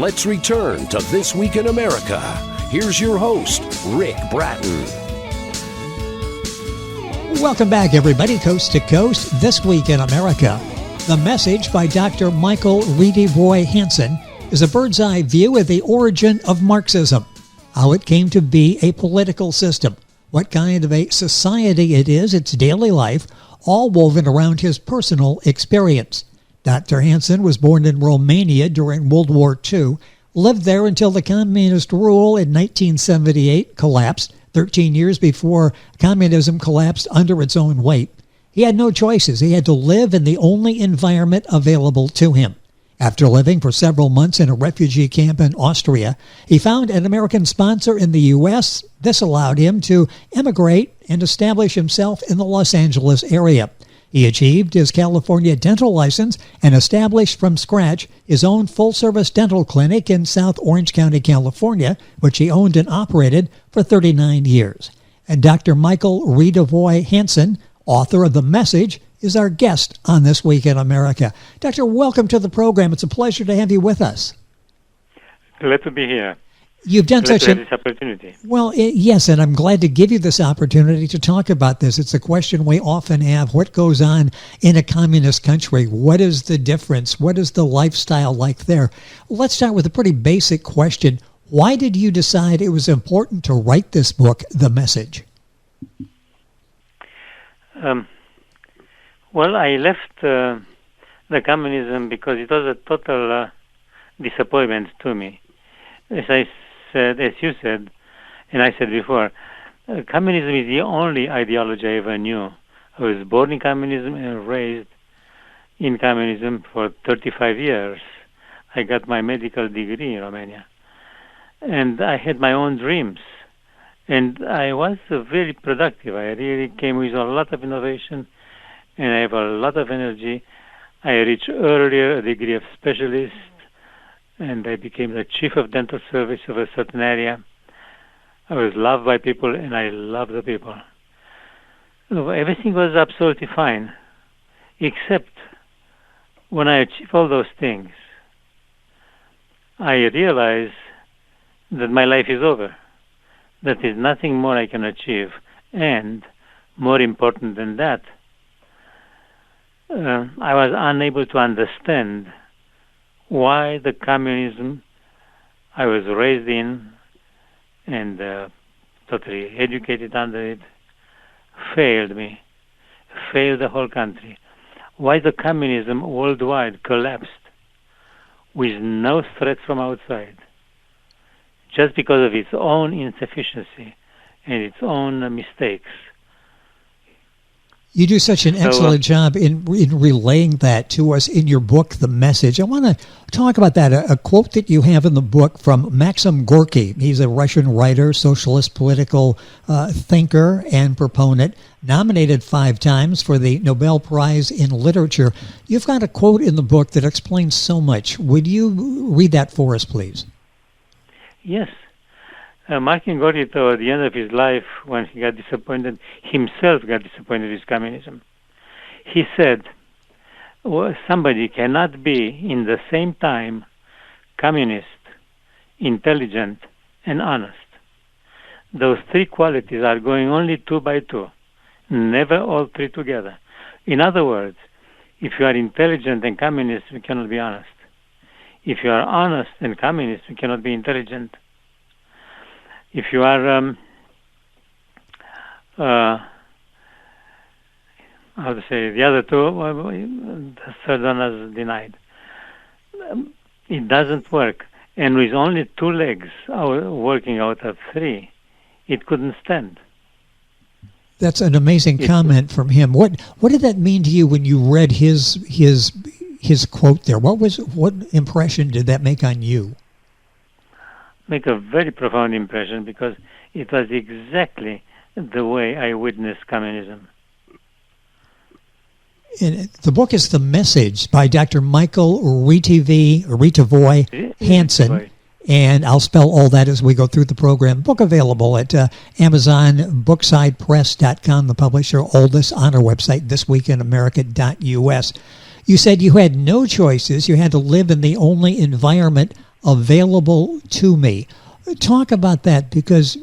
let's return to This Week in America. Here's your host, Ric Bratton. Welcome back, everybody, coast to coast, This Week in America. The message by Dr. Michael Ritivoi Hansen is a bird's-eye view of the origin of Marxism, how it came to be a political system, what kind of a society it is, its daily life, all woven around his personal experience. Dr. Hansen was born in Romania during World War II, lived there until the communist rule in 1978 collapsed, 13 years before communism collapsed under its own weight. He had no choices. He had to live in the only environment available to him. After living for several months in a refugee camp in Austria, he found an American sponsor in the U.S. This allowed him to emigrate and establish himself in the Los Angeles area. He achieved his California dental license and established from scratch his own full-service dental clinic in South Orange County, California, which he owned and operated for 39 years. And Dr. Michael Ritivoi Hansen, author of The Message, is our guest on This Week in America. Doctor, welcome to the program. It's a pleasure to have you with us. Glad to be here. You've done Glad such to have this opportunity. Well, yes, and I'm glad to give you this opportunity to talk about this. It's a question we often have. What goes on in a communist country? What is the difference? What is the lifestyle like there? Let's start with a pretty basic question. Why did you decide it was important to write this book, The Message? Well, I left the communism because it was a total disappointment to me. As you said, and I said before, communism is the only ideology I ever knew. I was born in communism and raised in communism for 35 years. I got my medical degree in Romania. And I had my own dreams. And I was very productive. I really came with a lot of innovation, and I have a lot of energy. I reached earlier a degree of specialist, and I became the chief of dental service of a certain area. I was loved by people, and I loved the people. Everything was absolutely fine, except when I achieved all those things, I realized that my life is over, that there's nothing more I can achieve, and more important than that, I was unable to understand why the communism I was raised in and totally educated under it failed me, failed the whole country. Why the communism worldwide collapsed with no threat from outside, just because of its own insufficiency and its own mistakes. You do such an excellent job in relaying that to us in your book, The Message. I want to talk about that, a quote that you have in the book from Maxim Gorky. He's a Russian writer, socialist political thinker and proponent, nominated 5 times for the Nobel Prize in Literature. You've got a quote in the book that explains so much. Would you read that for us, please? Yes. Maxim Gorky, toward the end of his life, when he got disappointed, himself got disappointed with communism. He said, somebody cannot be in the same time communist, intelligent, and honest. Those 3 qualities are going only 2 by 2, never all 3 together. In other words, if you are intelligent and communist, you cannot be honest. If you are honest and communist, you cannot be intelligent. If you are, how to say, the other 2, the third one is denied. It doesn't work. And with only 2 legs working out of 3, it couldn't stand. That's an amazing comment from him. What did that mean to you when you read his quote there? What impression did that make on you? Make a very profound impression, because it was exactly the way I witnessed communism. And the book is The Message by Dr. Michael Ritivoi Hansen. And I'll spell all that as we go through the program. Book available at Amazon, booksidepress.com, the publisher, oldest, on our website, thisweekinamerica.us. You said you had no choices. You had to live in the only environment available to me. Talk about that, because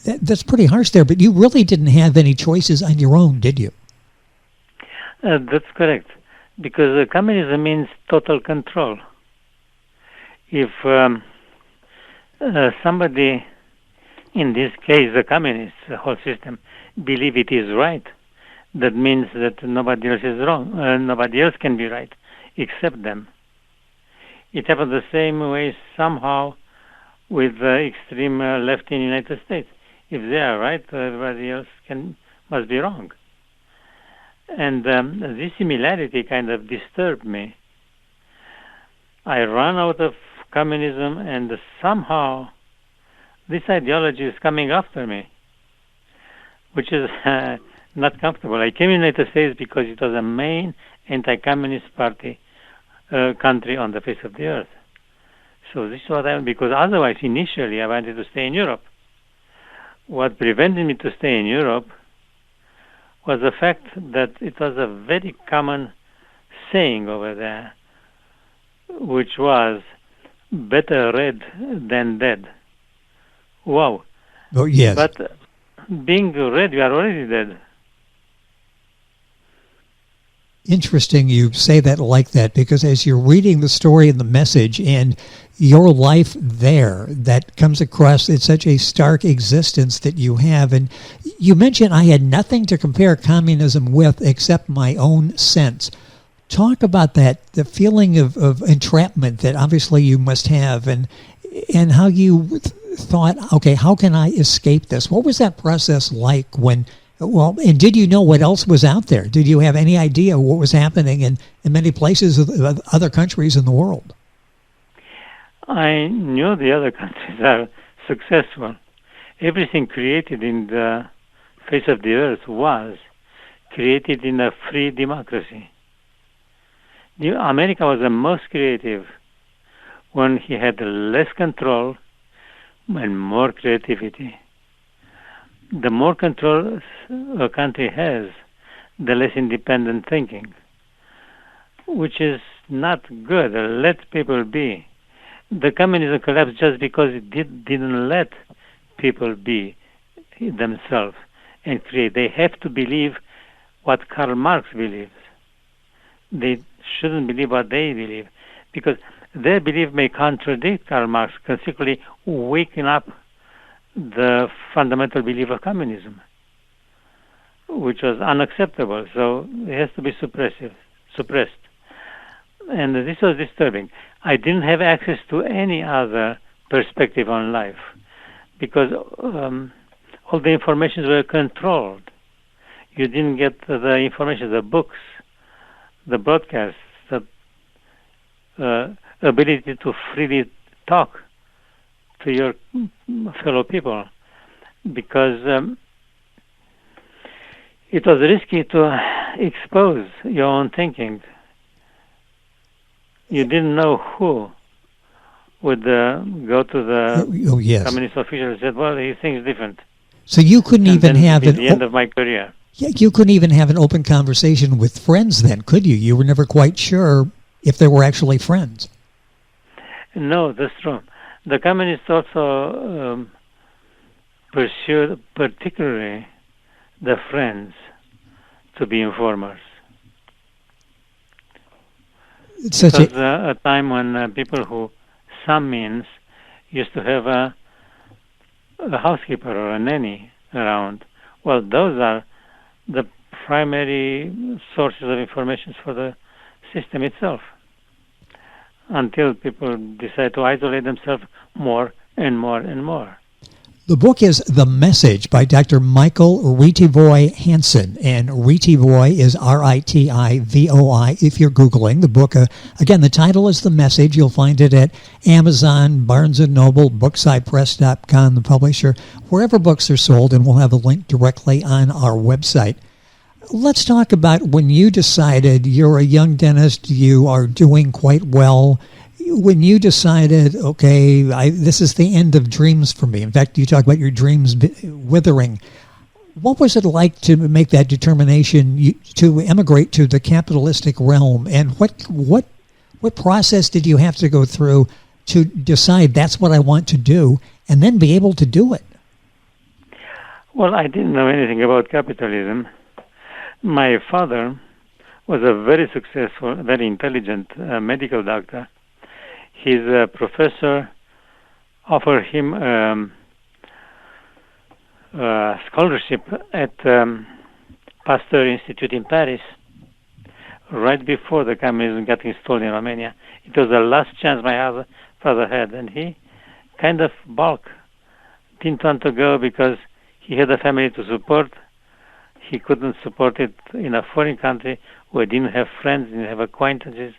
that's pretty harsh there, but you really didn't have any choices on your own, did you? That's correct, because communism means total control. If somebody, in this case the communists, the whole system, believe it is right, that means that nobody else is wrong. Nobody else can be right except them. It happened the same way somehow with the extreme left in the United States. If they are right, everybody else must be wrong. And this similarity kind of disturbed me. I ran out of communism, and somehow this ideology is coming after me, which is not comfortable. I came in the United States because it was the main anti-communist party country on the face of the earth. So this is what I, because otherwise initially I wanted to stay in Europe. What prevented me to stay in Europe was the fact that it was a very common saying over there, which was better red than dead. Wow. Oh, yes. But being red, you are already dead. Interesting you say that like that, because as you're reading the story and the message and your life there, that comes across, it's such a stark existence that you have. And you mentioned I had nothing to compare communism with except my own sense. Talk about that, the feeling of entrapment that obviously you must have, and how you thought, okay, how can I escape this? What was that process like when... Well, and did you know what else was out there? Did you have any idea what was happening in many places of other countries in the world? I knew the other countries are successful. Everything created in the face of the earth was created in a free democracy. America was the most creative when he had less control and more creativity. The more control a country has, the less independent thinking, which is not good. Let people be. The communism collapsed just because it didn't let people be themselves and create. They have to believe what Karl Marx believes. They shouldn't believe what they believe, because their belief may contradict Karl Marx, consequently waking up the fundamental belief of communism, which was unacceptable. So it has to be suppressed. And this was disturbing. I didn't have access to any other perspective on life, because all the informations were controlled. You didn't get the information, the books, the broadcasts, the ability to freely talk to your fellow people, because it was risky to expose your own thinking. You didn't know who would go to the communist official and said, well, he thinks different. So you couldn't and even have the end of my career. Yeah, you couldn't even have an open conversation with friends then, could you? You were never quite sure if they were actually friends. No, that's true. The communists also pursued particularly the friends to be informers. It was a time when people who some means used to have a housekeeper or a nanny around. Well, those are the primary sources of information for the system itself, until people decide to isolate themselves more and more and more. The book is The Message by Dr. Michael Ritivoi Hansen, and Ritivoi is Ritivoi if you're Googling the book. Again, the title is The Message. You'll find it at Amazon, Barnes & Noble, BooksidePress.com, the publisher, wherever books are sold, and we'll have a link directly on our website. Let's talk about when you decided, you're a young dentist, you are doing quite well. When you decided, okay, this is the end of dreams for me. In fact, you talk about your dreams withering. What was it like to make that determination to emigrate to the capitalistic realm? And what process did you have to go through to decide that's what I want to do and then be able to do it? Well, I didn't know anything about capitalism. My father was a very successful, very intelligent medical doctor. His professor offered him a scholarship at Pasteur Institute in Paris right before the communism got installed in Romania. It was the last chance my father had, and he kind of balked. Didn't want to go because he had a family to support. He couldn't support it in a foreign country where he didn't have friends, didn't have acquaintances.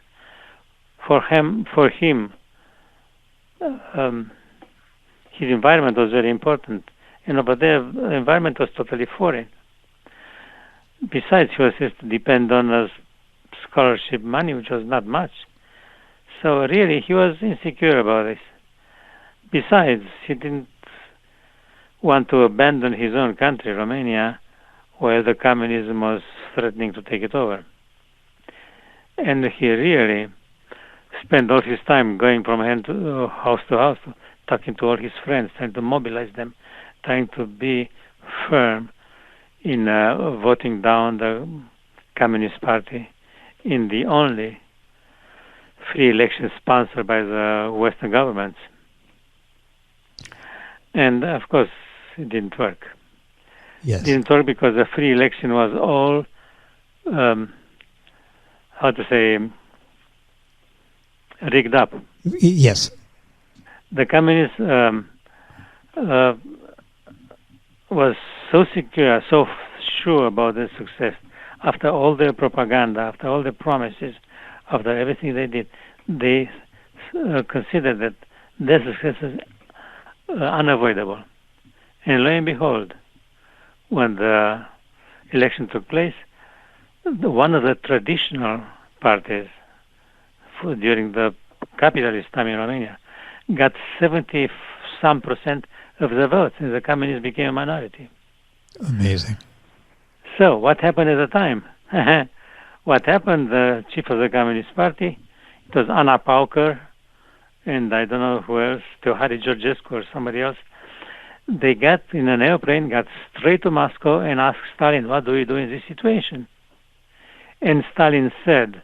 For him, his environment was very important. And over there, the environment was totally foreign. Besides, he was just to depend on a scholarship money, which was not much. So really, he was insecure about this. Besides, he didn't want to abandon his own country, Romania, where the communism was threatening to take it over. And he really spent all his time going from house to house, talking to all his friends, trying to mobilize them, trying to be firm in voting down the Communist Party in the only free election sponsored by the Western governments. And of course, it didn't work. Yes. It didn't work because the free election was all, rigged up. Yes. The communists was so secure, so sure about their success. After all their propaganda, after all their promises, after everything they did, they considered that their success is unavoidable. And lo and behold, when the election took place, one of the traditional parties during the capitalist time in Romania got 70% of the votes, and the communists became a minority. Amazing. So what happened at the time? What happened, the chief of the Communist Party, it was Anna Pauker, and I don't know who else, Teohari Georgescu or somebody else. They got in an airplane, got straight to Moscow and asked Stalin, what do we do in this situation? And Stalin said,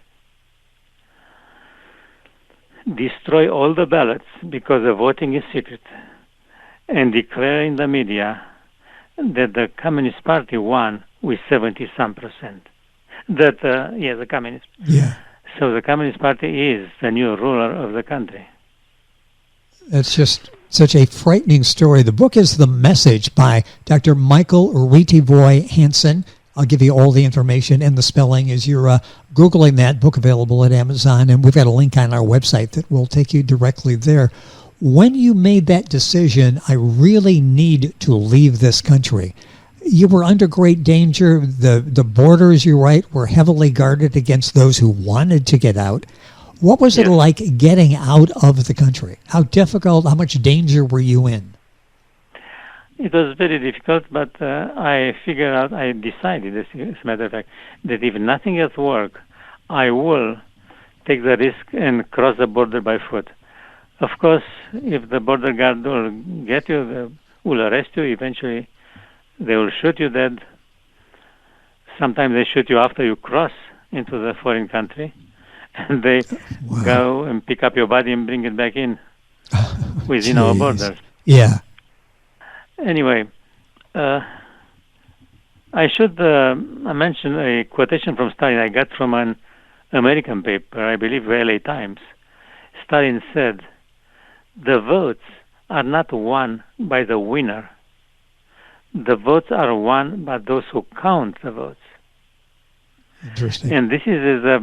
destroy all the ballots because the voting is secret, and declare in the media that the Communist Party won with 70-some%. The Communist. Yeah. So the Communist Party is the new ruler of the country. That's just such a frightening story. The book is The Message by Dr. Michael Ritivoi Hansen. I'll give you all the information and the spelling as you're Googling that book, available at Amazon. And we've got a link on our website that will take you directly there. When you made that decision, I really need to leave this country, you were under great danger. The borders, you're right, were heavily guarded against those who wanted to get out. What was it like getting out of the country? How difficult, how much danger were you in? It was very difficult, but I decided, as a matter of fact, that if nothing else works, I will take the risk and cross the border by foot. Of course, if the border guard will get you, they will arrest you. Eventually, they will shoot you dead. Sometimes they shoot you after you cross into the foreign country, and they go and pick up your body and bring it back in within our borders. Yeah. Anyway, I should mention a quotation from Stalin I got from an American paper, I believe the LA Times. Stalin said, the votes are not won by the winner. The votes are won by those who count the votes. Interesting. And this is the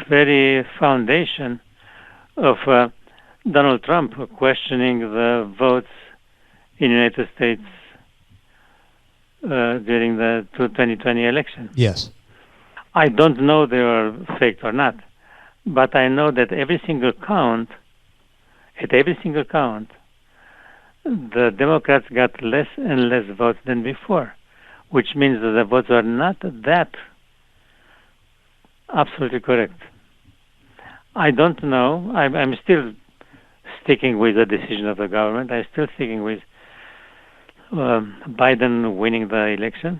very foundation of Donald Trump questioning the votes in the United States during the 2020 election. Yes. I don't know they are faked or not, but I know that at every single count, the Democrats got less and less votes than before, which means that the votes are not that absolutely correct. I don't know. I'm still sticking with the decision of the government. I'm still sticking with Biden winning the election.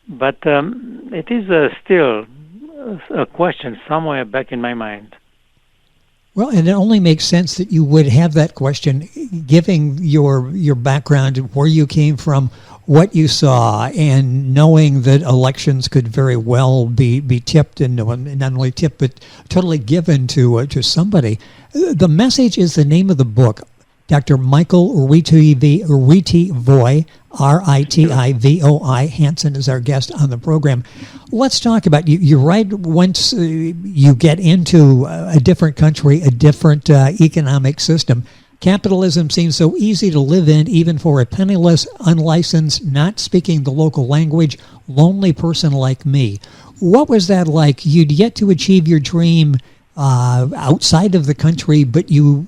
But it is still a question somewhere back in my mind. Well, and it only makes sense that you would have that question, given your background, where you came from, what you saw, and knowing that elections could very well be tipped, and not only tipped, but totally given to somebody. The Message is the name of the book. Dr. Michael Ritivoi, Ritivoi Hansen is our guest on the program. Let's talk about, you're right, once you get into a different country, a different economic system, capitalism seems so easy to live in, even for a penniless, unlicensed, not speaking the local language, lonely person like me. What was that like? You'd yet to achieve your dream outside of the country, but you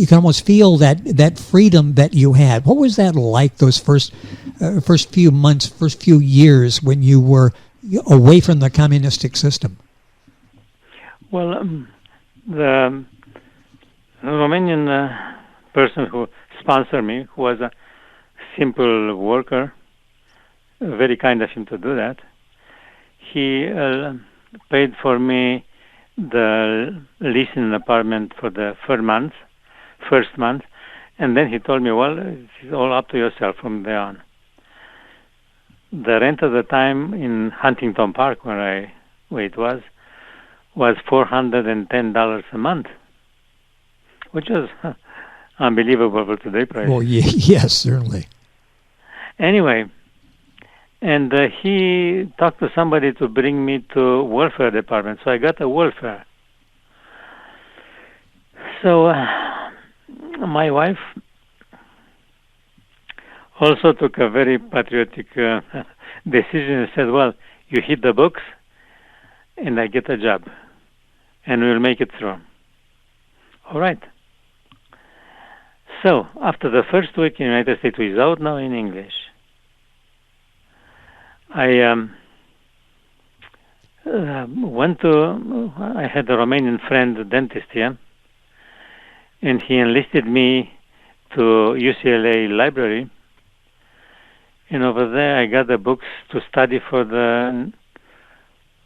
can almost feel that freedom that you had. What was that like, those first few months, first few years when you were away from the communistic system? Well, the Romanian person who sponsored me, who was a simple worker, very kind of him to do that, he paid for me the lease in an apartment for the first month, and then he told me, well, it's all up to yourself from there on. The rent at the time in Huntington Park, where it was $410 a month, which was unbelievable for today's price. Well, yes, certainly. Anyway, and he talked to somebody to bring me to welfare department, so I got a welfare. So my wife also took a very patriotic decision and said, well, you hit the books and I get a job and we'll make it through. All right. So after the first week in the United States without knowing English, I I had a Romanian friend, a dentist here, and he enlisted me to UCLA library. And over there I got the books to study for the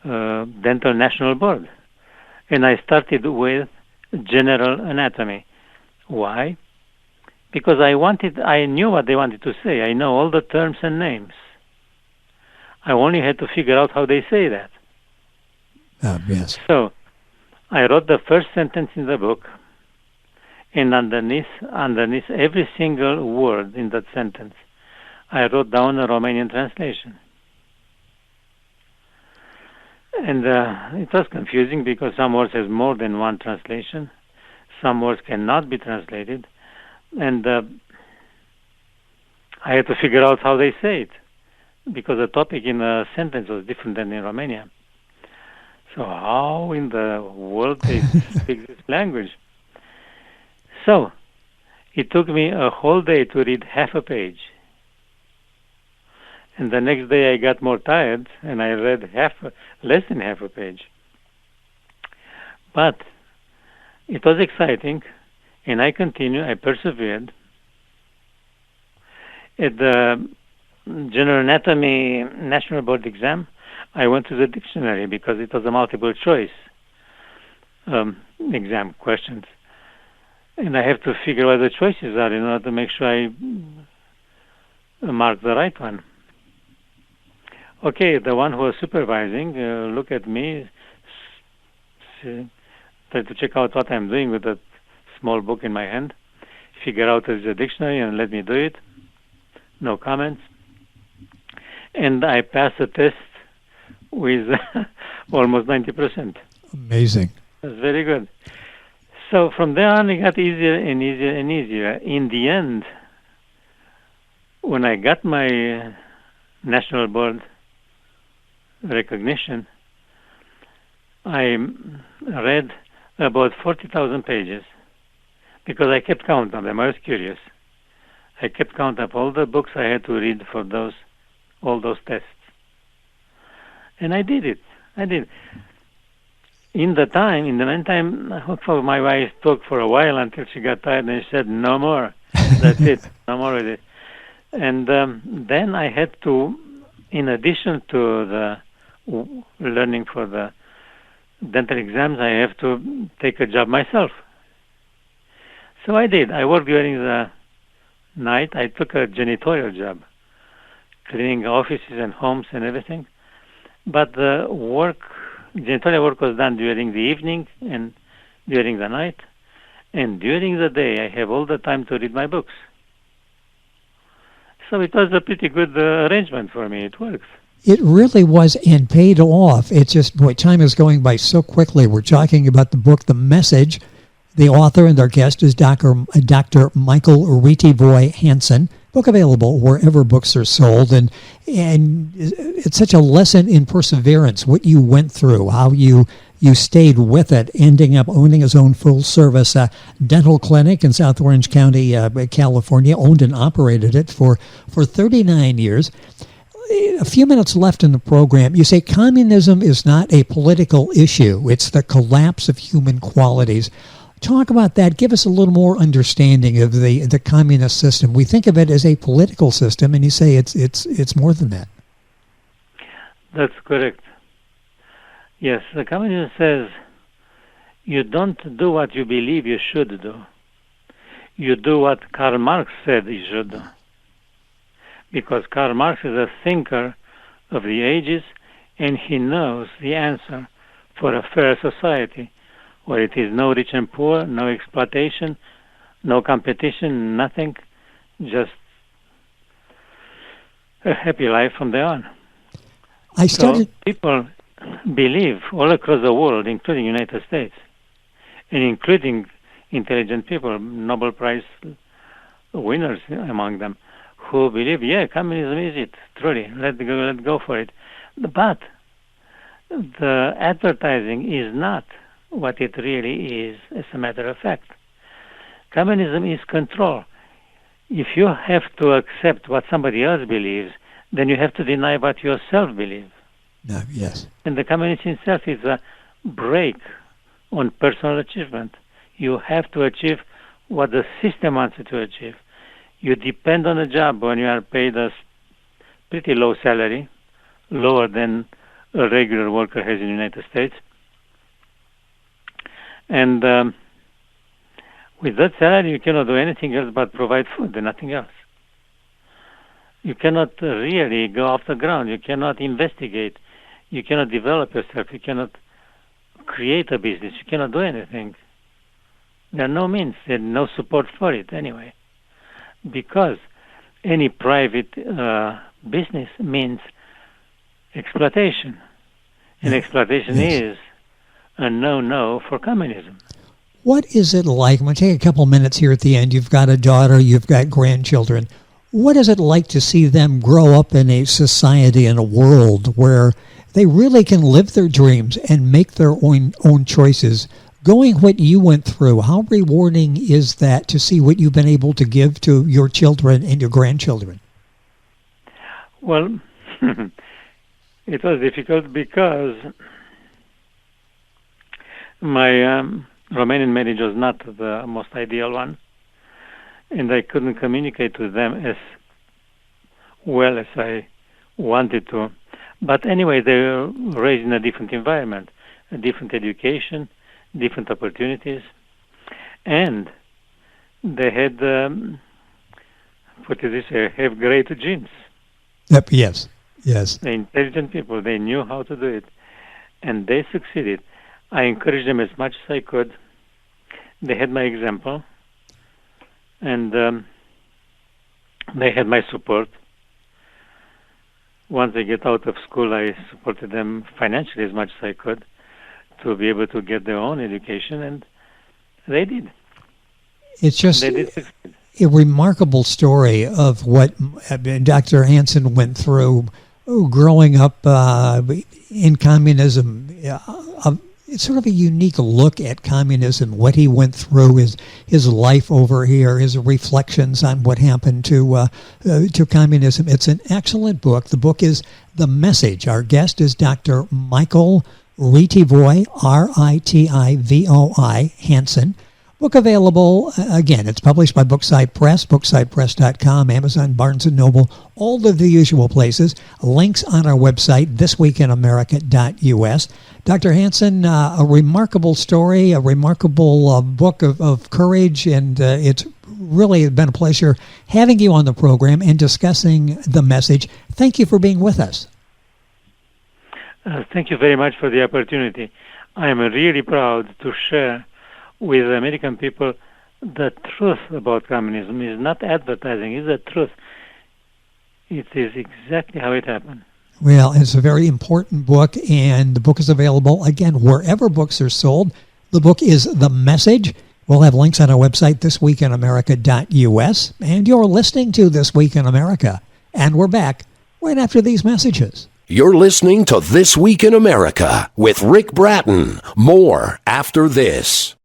Dental National Board. And I started with general anatomy. Why? Because I knew what they wanted to say. I know all the terms and names. I only had to figure out how they say that. Yes. So I wrote the first sentence in the book, and underneath every single word in that sentence, I wrote down a Romanian translation. And it was confusing because some words have more than one translation. Some words cannot be translated. And I had to figure out how they say it, because the topic in a sentence was different than in Romania. So how in the world they speak this language? So it took me a whole day to read half a page. And the next day I got more tired and I read less than half a page. But it was exciting, and I continued, I persevered. At the General Anatomy National Board exam, I went to the dictionary because it was a multiple choice exam questions. And I have to figure what the choices are in order to make sure I mark the right one. Okay, the one who was supervising looked at me, tried to check out what I'm doing with that small book in my hand, figure out the dictionary and let me do it. No comments. And I passed the test with almost 90%. Amazing. That's very good. So from there on, it got easier and easier and easier. In the end, when I got my National Board recognition, I read about 40,000 pages because I kept count of them. I was curious. I kept count of all the books I had to read for all those tests. And I did it. in the meantime, my wife talked for a while until she got tired and she said, no more. That's it. No more with it. And then I had to, in addition to the learning for the dental exams, I have to take a job myself. So I did. I worked during the night. I took a janitorial job, cleaning offices and homes and everything. But the janitorial work was done during the evening and during the night. And during the day, I have all the time to read my books. So it was a pretty good arrangement for me. It works. It really was, and paid off. It's just, boy, time is going by so quickly. We're talking about the book, The Message. The author and our guest is Dr. Michael Ritivoi Hansen. Book available wherever books are sold. And it's such a lesson in perseverance, what you went through, how you stayed with it, ending up owning his own full-service dental clinic in South Orange County, California, owned and operated it for 39 years. A few minutes left in the program. You say communism is not a political issue. It's the collapse of human qualities. Talk about that. Give us a little more understanding of the communist system. We think of it as a political system, and you say it's more than that. That's correct. Yes, the communism says you don't do what you believe you should do. You do what Karl Marx said you should do. Because Karl Marx is a thinker of the ages, and he knows the answer for a fair society, where it is no rich and poor, no exploitation, no competition, nothing, just a happy life from there on. So people believe all across the world, including United States, and including intelligent people, Nobel Prize winners among them, who believe, communism is it, truly, let's go for it. But the advertising is not what it really is, as a matter of fact. Communism is control. If you have to accept what somebody else believes, then you have to deny what you yourself believe. Yes. And the communism itself is a break on personal achievement. You have to achieve what the system wants you to achieve. You depend on a job when you are paid a pretty low salary, lower than a regular worker has in the United States. And with that salary, you cannot do anything else but provide food and nothing else. You cannot really go off the ground. You cannot investigate. You cannot develop yourself. You cannot create a business. You cannot do anything. There are no means and no support for it anyway. Because any private business means exploitation. And exploitation is a no-no for communism. What is it like? I'm going to take a couple minutes here at the end. You've got a daughter, you've got grandchildren. What is it like to see them grow up in a society, in a world where they really can live their dreams and make their own choices? Going what you went through, how rewarding is that to see what you've been able to give to your children and your grandchildren? Well, it was difficult because my Romanian marriage was not the most ideal one, and I couldn't communicate with them as well as I wanted to. But anyway, they were raised in a different environment, a different education, different opportunities, and they had, have great genes. Yep. Yes. They're intelligent people. They knew how to do it, and they succeeded. I encouraged them as much as I could. They had my example, and they had my support. Once they get out of school, I supported them financially as much as I could to be able to get their own education, and they did. It's just a remarkable story of what Dr. Hansen went through growing up in communism. It's sort of a unique look at communism, what he went through, his life over here, his reflections on what happened to communism. It's an excellent book. The book is The Message. Our guest is Dr. Michael Ritivoi, Ritivoi Hansen. Book available, again, it's published by Brookside Press, brooksidepress.com, Amazon, Barnes & Noble, all of the usual places. Links on our website, thisweekinamerica.us. Dr. Hansen, a remarkable story, a remarkable book of courage, and it's really been a pleasure having you on the program and discussing the message. Thank you for being with us. Thank you very much for the opportunity. I am really proud to share with the American people the truth about communism. It's not advertising, it's the truth. It is exactly how it happened. Well, it's a very important book, and the book is available, again, wherever books are sold. The book is The Message. We'll have links on our website, thisweekinamerica.us. And you're listening to This Week in America. And we're back right after these messages. You're listening to This Week in America with Ric Bratton. More after this.